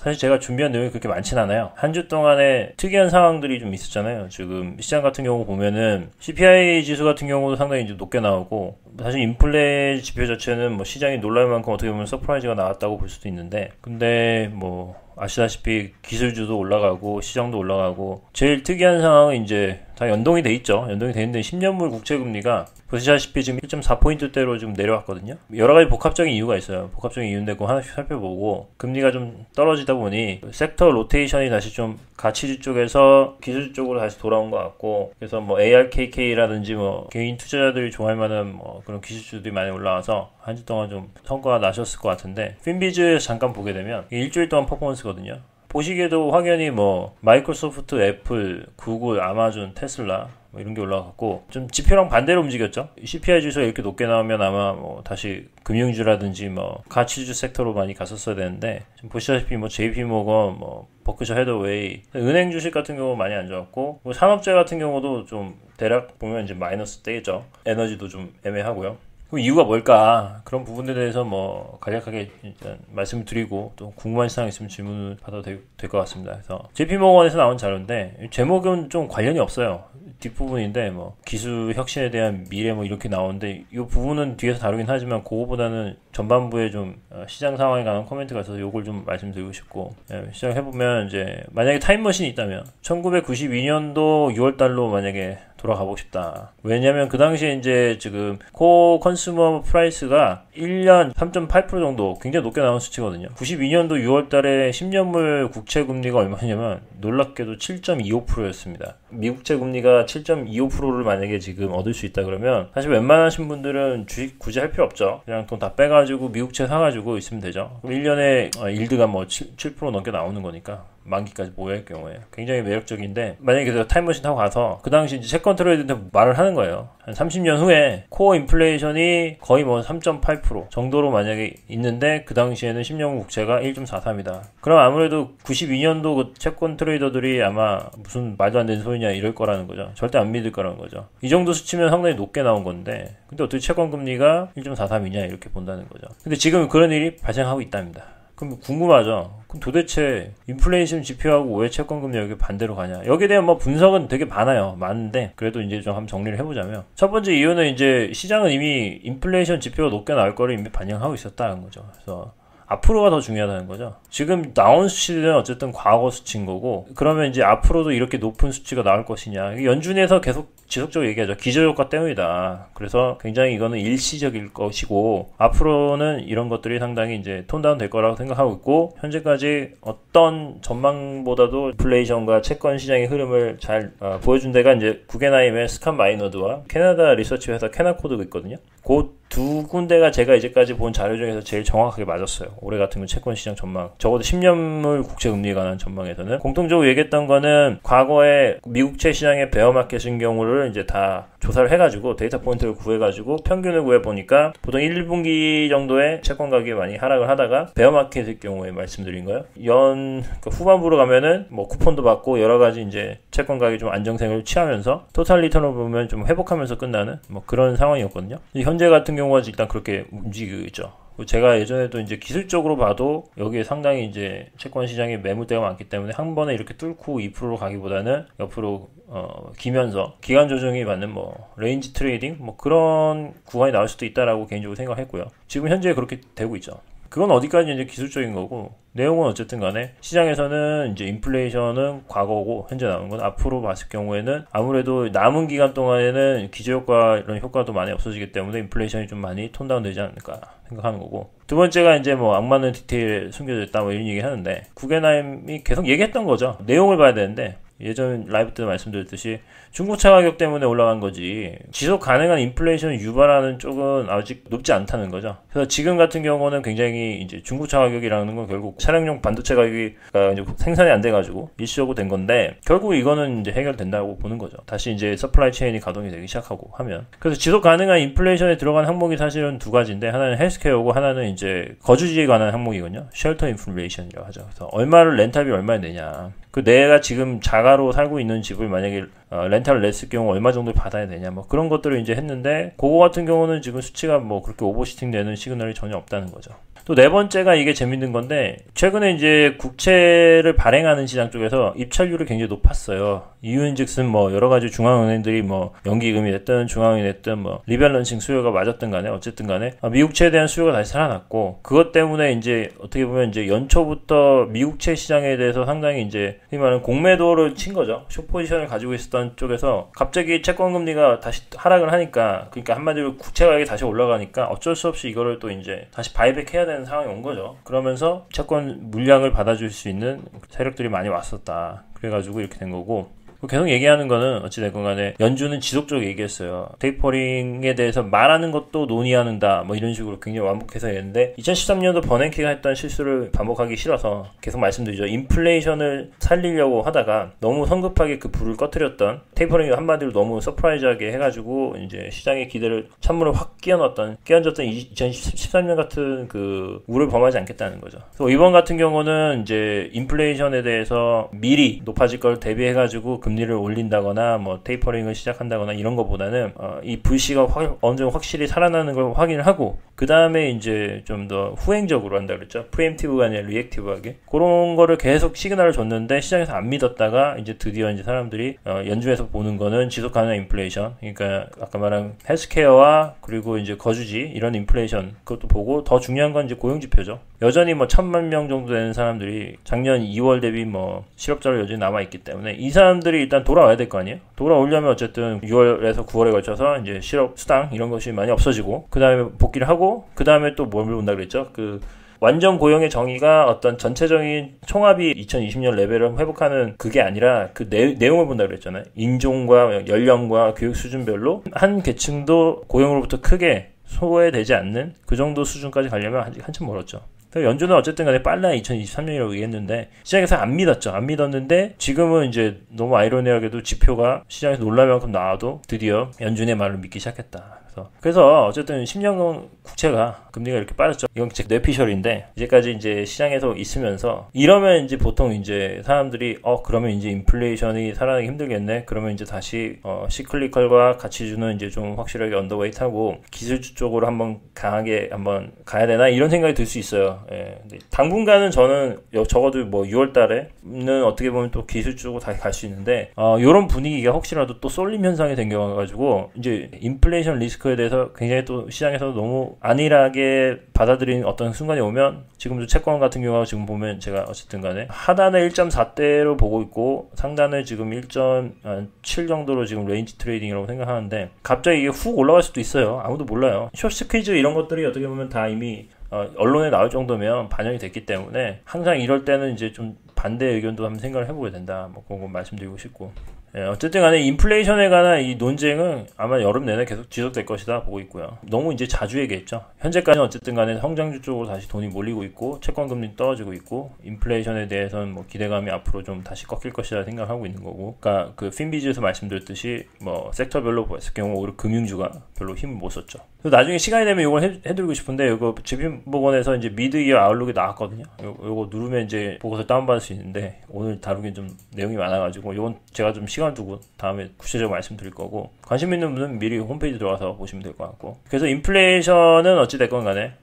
사실 제가 준비한 내용이 그렇게 많진 않아요. 한 주 동안에 특이한 상황들이 좀 있었잖아요. 지금 시장 같은 경우 보면은 CPI 지수 같은 경우도 상당히 이제 높게 나오고, 사실 인플레 지표 자체는 뭐 시장이 놀랄 만큼 어떻게 보면 서프라이즈가 나왔다고 볼 수도 있는데, 근데 뭐 아시다시피 기술주도 올라가고 시장도 올라가고, 제일 특이한 상황은 이제 다 연동이 돼 있죠. 연동이 돼 있는데 10년물 국채금리가 보시다시피 지금 1.4포인트대로 지금 내려왔거든요. 여러 가지 복합적인 이유가 있어요. 복합적인 이유인데 그거 하나씩 살펴보고, 금리가 좀 떨어지다 보니 섹터 로테이션이 다시 좀 가치주 쪽에서 기술주 쪽으로 다시 돌아온 것 같고, 그래서 뭐 ARKK라든지 뭐 개인 투자자들이 좋아할 만한 뭐 그런 기술주들이 많이 올라와서 한 주 동안 좀 성과가 나셨을 것 같은데, 핀비즈에서 잠깐 보게 되면 일주일 동안 퍼포먼스거든요. 보시기에도 확연히 뭐 마이크로소프트, 애플, 구글, 아마존, 테슬라 뭐 이런 게 올라갔고, 좀 지표랑 반대로 움직였죠. CPI 지수가 이렇게 높게 나오면 아마 뭐 다시 금융주라든지 뭐 가치주 섹터로 많이 갔었어야 되는데, 지금 보시다시피 뭐 JP모건, 뭐 버크셔 해더웨이, 은행 주식 같은 경우 많이 안 좋았고, 뭐 산업재 같은 경우도 좀 대략 보면 이제 마이너스 떼죠. 에너지도 좀 애매하고요. 그 이유가 뭘까? 그런 부분에 대해서 뭐 간략하게 일단 말씀을 드리고, 또 궁금한 사항 있으면 질문을 받아도 될 것 같습니다. 그래서 JP모건에서 나온 자료인데 제목은 좀 관련이 없어요. 뒷부분인데 뭐 기술 혁신에 대한 미래 뭐 이렇게 나오는데, 이 부분은 뒤에서 다루긴 하지만 그거보다는 전반부에 좀 시장 상황에 관한 코멘트가 있어서 요걸 좀 말씀드리고 싶고, 시작해보면 이제 만약에 타임머신이 있다면 1992년도 6월달로 만약에 돌아가보고 싶다. 왜냐면 그 당시에 이제 지금 코 컨슈머 프라이스가 1년 3.8% 정도 굉장히 높게 나온 수치거든요. 92년도 6월달에 10년물 국채 금리가 얼마냐면 놀랍게도 7.25%였습니다. 미국채 금리가 7.25%를 만약에 지금 얻을 수 있다 그러면 사실 웬만하신 분들은 주식 굳이 할 필요 없죠. 그냥 돈 다 빼가지고 미국채 사가지고 있으면 되죠. 그럼 1년에 일드가 뭐 7% 넘게 나오는 거니까 만기까지 보유할 경우에 굉장히 매력적인데, 만약에 그래서 타임머신 타고 가서 그 당시 이제 채권 트레이드한테 말을 하는 거예요. 한 30년 후에 코어 인플레이션이 거의 뭐 3.8% 정도로 만약에 있는데 그 당시에는 10년 국채가 1.43이다. 그럼 아무래도 92년도 그 채권 트레이더들이 아마 무슨 말도 안 되는 소리냐 이럴 거라는 거죠. 절대 안 믿을 거라는 거죠. 이 정도 수치면 상당히 높게 나온 건데, 근데 어떻게 채권 금리가 1.43이냐 이렇게 본다는 거죠. 근데 지금 그런 일이 발생하고 있답니다. 그럼 궁금하죠. 그럼 도대체 인플레이션 지표하고 왜 채권금리 여기 반대로 가냐? 여기에 대한 뭐 분석은 되게 많은데 그래도 이제 좀 한번 정리를 해보자면, 첫 번째 이유는 이제 시장은 이미 인플레이션 지표가 높게 나올 거를 이미 반영하고 있었다는 거죠. 그래서 앞으로가 더 중요하다는 거죠. 지금 나온 수치들은 어쨌든 과거 수치인 거고, 그러면 이제 앞으로도 이렇게 높은 수치가 나올 것이냐. 연준에서 계속 지속적으로 얘기하죠. 기저효과 때문이다. 그래서 굉장히 이거는 일시적일 것이고, 앞으로는 이런 것들이 상당히 이제 톤다운 될 거라고 생각하고 있고, 현재까지 어떤 전망보다도 인플레이션과 채권 시장의 흐름을 잘 보여준 데가 이제 구겐하임의 스칸 마이너드와 캐나다 리서치 회사 캐나코드가 있거든요. 그 두 군데가 제가 이제까지 본 자료 중에서 제일 정확하게 맞았어요. 올해 같은 건 채권 시장 전망, 적어도 10년물 국채 금리에 관한 전망에서는 공통적으로 얘기했던 거는, 과거에 미국채 시장의 베어마켓인 경우를 이제 다 조사를 해가지고 데이터 포인트를 구해가지고 평균을 구해보니까 보통 1분기 정도의 채권 가격이 많이 하락을 하다가, 베어마켓의 경우에 말씀드린 거예요. 그러니까 후반부로 가면은 뭐 쿠폰도 받고 여러 가지 이제 채권 가격이 좀 안정성을 취하면서 토탈 리턴을 보면 좀 회복하면서 끝나는 뭐 그런 상황이었거든요. 현재 같은 경우가 일단 그렇게 움직이고 있죠. 제가 예전에도 이제 기술적으로 봐도 여기에 상당히 이제 채권 시장에 매물대가 많기 때문에 한 번에 이렇게 뚫고 2%로 가기보다는 옆으로 기면서 기간 조정이 맞는 뭐 레인지 트레이딩 뭐 그런 구간이 나올 수도 있다라고 개인적으로 생각했고요. 지금 현재 그렇게 되고 있죠. 그건 어디까지 이제 기술적인 거고, 내용은 어쨌든 간에 시장에서는 이제 인플레이션은 과거고 현재 나오는 건 앞으로 봤을 경우에는 아무래도 남은 기간 동안에는 기저효과 이런 효과도 많이 없어지기 때문에 인플레이션이 좀 많이 톤다운 되지 않을까 생각하는 거고, 두 번째가 이제 뭐 악마는 디테일에 숨겨져 있다 뭐 이런 얘기 하는데, 구겐하임이 계속 얘기했던 거죠. 내용을 봐야 되는데, 예전 라이브 때도 말씀드렸듯이 중고차 가격 때문에 올라간 거지 지속 가능한 인플레이션을 유발하는 쪽은 아직 높지 않다는 거죠. 그래서 지금 같은 경우는 굉장히 이제 중고차 가격이라는 건 결국 차량용 반도체 가격이 이제 생산이 안 돼가지고 일시적으로 된 건데, 결국 이거는 이제 해결된다고 보는 거죠. 다시 이제 서플라이 체인이 가동이 되기 시작하고 하면. 그래서 지속 가능한 인플레이션에 들어간 항목이 사실은 두 가지인데, 하나는 헬스케어고 하나는 이제 거주지에 관한 항목이거든요. 쉘터 인플레이션이라고 하죠. 그래서 얼마를 렌탈비 얼마에 내냐. 그 내가 지금 자가로 살고 있는 집을 만약에 렌탈을 냈을 경우 얼마 정도 받아야 되냐 뭐 그런 것들을 이제 했는데 그거 같은 경우는 지금 수치가 뭐 그렇게 오버시팅 되는 시그널이 전혀 없다는 거죠. 또 네 번째가 이게 재밌는 건데 최근에 이제 국채를 발행하는 시장 쪽에서 입찰률이 굉장히 높았어요. 이유인즉슨 뭐 여러 가지 중앙은행들이 뭐 연기금이 됐든 중앙은행이 됐든 뭐 리밸런싱 수요가 맞았든 간에 어쨌든 간에 미국채에 대한 수요가 다시 살아났고 그것 때문에 이제 어떻게 보면 이제 연초부터 미국채 시장에 대해서 상당히 이제 흔히 말하는 공매도를 친 거죠. 숏포지션을 가지고 있었던 쪽에서 갑자기 채권 금리가 다시 하락을 하니까 그러니까 한마디로 국채 가격이 다시 올라가니까 어쩔 수 없이 이거를 또 이제 다시 바이백 해야 되는 상황이 온 거죠. 그러면서 채권 물량을 받아줄 수 있는 세력들이 많이 왔었다. 그래가지고 이렇게 된 거고 계속 얘기하는 거는 어찌됐건 간에 연준은 지속적으로 얘기했어요. 테이퍼링에 대해서 말하는 것도 논의하는다 뭐 이런 식으로 굉장히 완복해서 했는데 2013년도 버냉키가 했던 실수를 반복하기 싫어서 계속 말씀드리죠. 인플레이션을 살리려고 하다가 너무 성급하게 그 불을 꺼뜨렸던 테이퍼링을 한마디로 너무 서프라이즈하게 해가지고 이제 시장의 기대를 찬물을 확 끼얹었던 2013년 같은 그 우를 범하지 않겠다는 거죠. 그래서 이번 같은 경우는 이제 인플레이션에 대해서 미리 높아질 걸 대비해가지고 금리를 올린다거나 뭐 테이퍼링을 시작한다거나 이런 것보다는 이 불씨가 어느 정도 확실히 살아나는 걸 확인을 하고 그 다음에 이제 좀 더 후행적으로 한다 그랬죠. 프리엠티브가 아니라 리액티브하게 그런 거를 계속 시그널을 줬는데 시장에서 안 믿었다가 이제 드디어 이제 사람들이 연준에서 보는 거는 지속 가능한 인플레이션 그러니까 아까 말한 헬스케어와 그리고 이제 거주지 이런 인플레이션 그것도 보고 더 중요한 건 이제 고용지표죠. 여전히 뭐 1,000만 명 정도 되는 사람들이 작년 2월 대비 뭐 실업자로 여전히 남아있기 때문에 이 사람들이 일단 돌아와야 될 거 아니에요? 돌아오려면 어쨌든 6월에서 9월에 걸쳐서 이제 실업 수당 이런 것이 많이 없어지고 그 다음에 복귀를 하고 그 다음에 또 뭘 본다 그랬죠? 그 완전 고용의 정의가 어떤 전체적인 총합이 2020년 레벨을 회복하는 그게 아니라 그 내용을 본다 그랬잖아요. 인종과 연령과 교육 수준별로 한 계층도 고용으로부터 크게 소외되지 않는 그 정도 수준까지 가려면 아직 한참 멀었죠. 연준은 어쨌든 간에 빨라야 2023년이라고 얘기했는데 시장에서 안 믿었죠. 안 믿었는데 지금은 이제 너무 아이러니하게도 지표가 시장에서 놀랄 만큼 나와도 드디어 연준의 말을 믿기 시작했다. 그래서 어쨌든 10년간 국채가 금리가 이렇게 빠졌죠. 이건 뇌피셜인데 이제까지 이제 시장에서 있으면서 이러면 이제 보통 이제 사람들이 그러면 이제 인플레이션이 살아나기 힘들겠네. 그러면 이제 다시 시클리컬과 가치주는 이제 좀 확실하게 언더웨이트하고 기술주 쪽으로 한번 강하게 한번 가야 되나 이런 생각이 들 수 있어요. 예. 근데 당분간은 저는 적어도 뭐 6월 달에는 어떻게 보면 또 기술주고 다시 갈 수 있는데 이런 분위기가 혹시라도 또 쏠림 현상이 생겨가지고 이제 인플레이션 리스크에 대해서 굉장히 또 시장에서 너무 안일하게 받아들이는 어떤 순간이 오면 지금도 채권 같은 경우가 지금 보면 제가 어쨌든 간에 하단을 1.4대로 보고 있고 상단을 지금 1.7 정도로 지금 레인지 트레이딩이라고 생각하는데 갑자기 이게 훅 올라갈 수도 있어요. 아무도 몰라요. 숏 퀴즈 이런 것들이 어떻게 보면 다 이미 언론에 나올 정도면 반영이 됐기 때문에 항상 이럴 때는 이제 좀 반대 의견도 한번 생각을 해보게 된다. 뭐 그런 거 말씀드리고 싶고. 예, 어쨌든 간에 인플레이션에 관한 이 논쟁은 아마 여름 내내 계속 지속될 것이다 보고 있고요. 너무 이제 자주 얘기했죠. 현재까지는 어쨌든 간에 성장주 쪽으로 다시 돈이 몰리고 있고 채권 금리 떨어지고 있고 인플레이션에 대해서는 뭐 기대감이 앞으로 좀 다시 꺾일 것이라 생각하고 있는 거고. 그러니까 그 핀비즈에서 말씀드렸듯이 뭐 섹터별로 봤을 경우 오히려 금융주가 별로 힘을 못 썼죠. 그래서 나중에 시간이 되면 이걸 해드리고 싶은데 이거 JP모건에서 이제 미드 이어 아웃룩이 나왔거든요. 요거 누르면 이제 보고서 다운받을 수 있는데 오늘 다루긴 좀 내용이 많아가지고 이건 제가 좀 시간을 두고 다음에 구체적으로 말씀드릴 거고 관심 있는 분은 미리 홈페이지 들어가서 보시면 될 것 같고 그래서 인플레이션은 어찌됐건 간에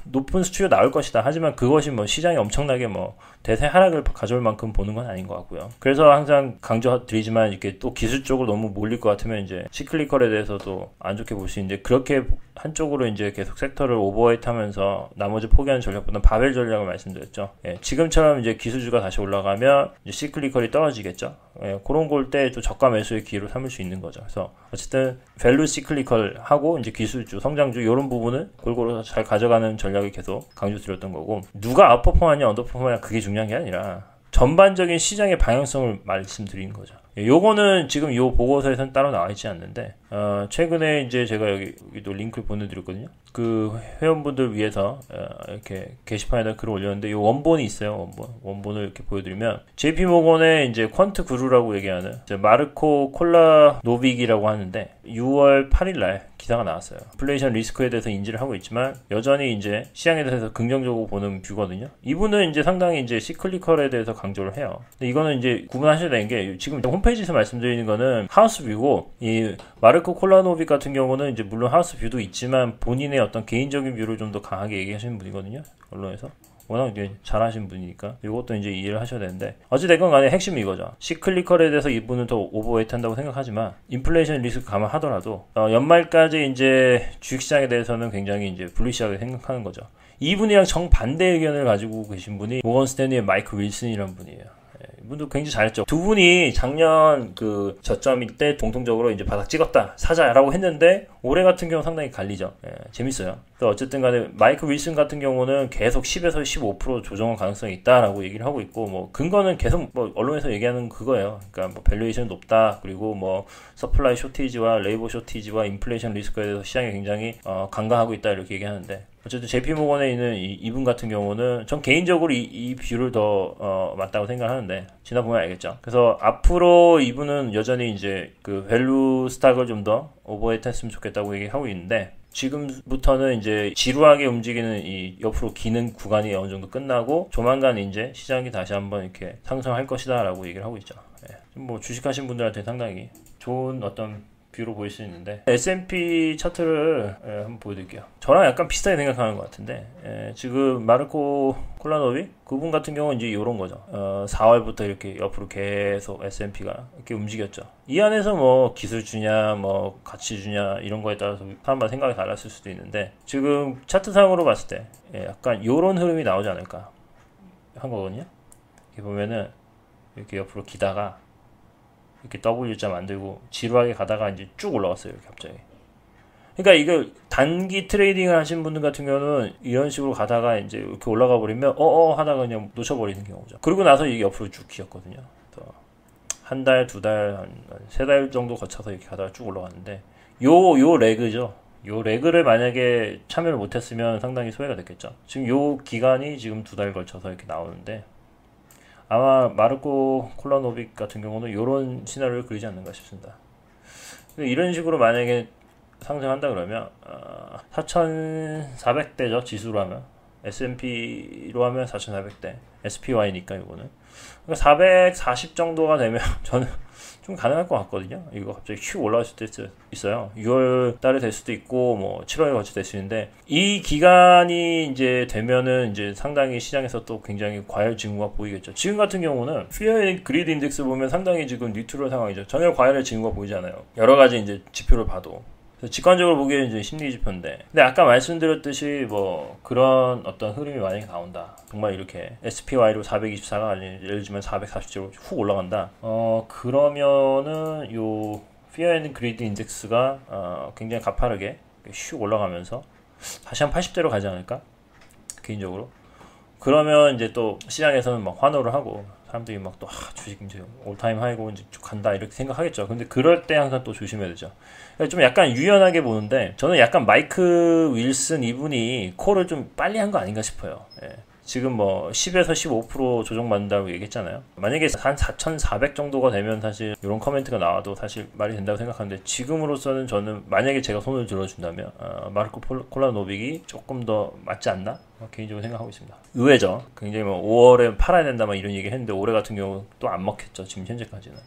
높은 수치가 나올 것이다. 하지만 그것이 뭐 시장이 엄청나게 뭐 대세 하락을 가져올 만큼 보는 건 아닌 것 같고요. 그래서 항상 강조드리지만 이렇게 또 기술적으로 너무 몰릴 것 같으면 이제 시클리컬에 대해서도 안 좋게 볼 수 있는데 그렇게 한쪽으로 이제 계속 섹터를 오버웨이트 하면서 나머지 포기하는 전략보다는 바벨 전략을 말씀드렸죠. 예, 지금처럼 이제 기술주가 다시 올라가면 이제 시클리컬이 떨어지겠죠. 예, 그런 걸 때 또 저가 매수의 기회로 삼을 수 있는 거죠. 그래서 어쨌든 밸류 시클리컬 하고 이제 기술주, 성장주 이런 부분을 골고루 잘 가져가는 전략을 계속 강조드렸던 거고 누가 아웃퍼폼하냐 언더퍼폼하냐 그게 중요한 게 아니라 전반적인 시장의 방향성을 말씀드린 거죠. 요거는 지금 요 보고서에서는 따로 나와 있지 않는데 최근에 이제 제가 여기도 링크를 보내드렸거든요. 그 회원분들 위해서 이렇게 게시판에다 글을 올렸는데 요 원본이 있어요. 원본을 이렇게 보여드리면 JP모건의 이제 퀀트 그루라고 얘기하는 마르코 콜라노빅이라고 하는데 6월 8일날 기사가 나왔어요. 인플레이션 리스크에 대해서 인지를 하고 있지만 여전히 이제 시장에 대해서 긍정적으로 보는 뷰거든요. 이분은 이제 상당히 이제 시클리컬에 대해서 강조를 해요. 근데 이거는 이제 구분하셔야 되는 게 지금 홈페이지에서 말씀드리는 거는 하우스 뷰고, 이 마르코 콜라노빅 같은 경우는 이제 물론 하우스 뷰도 있지만 본인의 어떤 개인적인 뷰를 좀 더 강하게 얘기하시는 분이거든요. 언론에서. 워낙 이제 잘하신 분이니까 이것도 이제 이해를 하셔야 되는데, 어찌됐건 간에 핵심이 이거죠. 시클리컬에 대해서 이분은 더 오버웨이트 한다고 생각하지만 인플레이션 리스크 감안하더라도 연말까지 이제 주식시장에 대해서는 굉장히 이제 불리시하게 생각하는 거죠. 이분이랑 정반대 의견을 가지고 계신 분이 모건 스탠리의 마이크 윌슨이라는 분이에요. 이분도 굉장히 잘했죠. 두 분이 작년 그 저점일 때 공통적으로 이제 바닥 찍었다, 사자라고 했는데, 올해 같은 경우 상당히 갈리죠. 재밌어요. 또 어쨌든 간에 마이크 윌슨 같은 경우는 계속 10에서 15% 조정할 가능성이 있다라고 얘기를 하고 있고, 뭐 근거는 계속 뭐 언론에서 얘기하는 그거예요. 그러니까 뭐 밸류에이션 높다, 그리고 뭐 서플라이 쇼티지와 레이버 쇼티지와 인플레이션 리스크에 대해서 시장이 굉장히 간과하고 있다, 이렇게 얘기하는데, 어쨌든 JP 모건에 있는 이분 같은 경우는 전 개인적으로 이 뷰를 더 맞다고 생각하는데, 지나보면 알겠죠. 그래서 앞으로 이분은 여전히 이제 그 밸류 스탁을 좀 더 오버웨이트 했으면 좋겠다고 얘기하고 있는데, 지금부터는 이제 지루하게 움직이는 이 옆으로 기는 구간이 어느 정도 끝나고 조만간 이제 시장이 다시 한번 이렇게 상승할 것이다 라고 얘기를 하고 있죠. 뭐 주식하신 분들한테 상당히 좋은 어떤 뷰로 보일 수 있는데, S&P 차트를 한번 보여드릴게요. 저랑 약간 비슷하게 생각하는 것 같은데, 지금 마르코 콜라노빅 그분 같은 경우는 이제 이런 거죠. 4월부터 이렇게 옆으로 계속 S&P가 이렇게 움직였죠. 이 안에서 뭐 기술주냐 뭐 가치주냐 이런 거에 따라서 사람마다 생각이 달랐을 수도 있는데, 지금 차트상으로 봤을 때 약간 이런 흐름이 나오지 않을까 한 거거든요. 이렇게 보면은 이렇게 옆으로 기다가 이렇게 W자 만들고 지루하게 가다가 이제 쭉 올라왔어요. 이렇게 갑자기. 그러니까 이거 단기 트레이딩을 하신 분들 같은 경우는 이런 식으로 가다가 이제 이렇게 올라가 버리면 하다가 그냥 놓쳐버리는 경우죠. 그리고 나서 이게 옆으로 쭉 기었거든요. 한 달, 두 달, 한 세 달 정도 거쳐서 이렇게 가다가 쭉 올라갔는데, 요 레그죠. 요 레그를 만약에 참여를 못했으면 상당히 소외가 됐겠죠. 지금 요 기간이 지금 두 달 걸쳐서 이렇게 나오는데, 아마 마르코 콜라노빅 같은 경우는 이런 시나리오를 그리지 않는가 싶습니다. 이런 식으로 만약에 상승한다 그러면 4,400대죠. 지수로 하면. S&P로 하면 4,400대. SPY니까 이거는. 그러니까 440 정도가 되면 저는 좀 가능할 것 같거든요. 이거 갑자기 휙 올라갈 수도 있어요. 6월 달에 될 수도 있고, 뭐 7월에 거쳐 될 수 있는데, 이 기간이 이제 되면은 이제 상당히 시장에서 또 굉장히 과열 징후가 보이겠죠. 지금 같은 경우는 Fear and Greed 인덱스 보면 상당히 지금 뉴트럴 상황이죠. 전혀 과열의 징후가 보이지 않아요. 여러 가지 이제 지표를 봐도. 직관적으로 보기에는 이제 심리 지표인데, 근데 아까 말씀드렸듯이 뭐 그런 어떤 흐름이 만약에 나온다, 정말 이렇게 SPY로 424가 예를 들면 440로 훅 올라간다, 그러면은 요 Fear and Greed 인덱스가 굉장히 가파르게 슉 올라가면서 다시 한 80대로 가지 않을까, 개인적으로. 그러면 이제 또 시장에서는 막 환호를 하고, 사람들이 막 또 주식 이제 올타임 하이고 이제 쭉 간다 이렇게 생각하겠죠. 근데 그럴 때 항상 또 조심해야 되죠. 좀 약간 유연하게 보는데, 저는 약간 마이크 윌슨 이분이 콜을 좀 빨리 한 거 아닌가 싶어요. 지금 뭐 10에서 15% 조정받는다고 얘기했잖아요. 만약에 한 4,400 정도가 되면 사실 이런 커멘트가 나와도 사실 말이 된다고 생각하는데, 지금으로서는 저는 만약에 제가 손을 들어준다면 마르코 콜라노빅이 조금 더 맞지 않나? 개인적으로 생각하고 있습니다. 의외죠. 굉장히 뭐 5월에 팔아야 된다 막 이런 얘기 했는데, 올해 같은 경우 또 안 먹혔죠. 지금 현재까지는.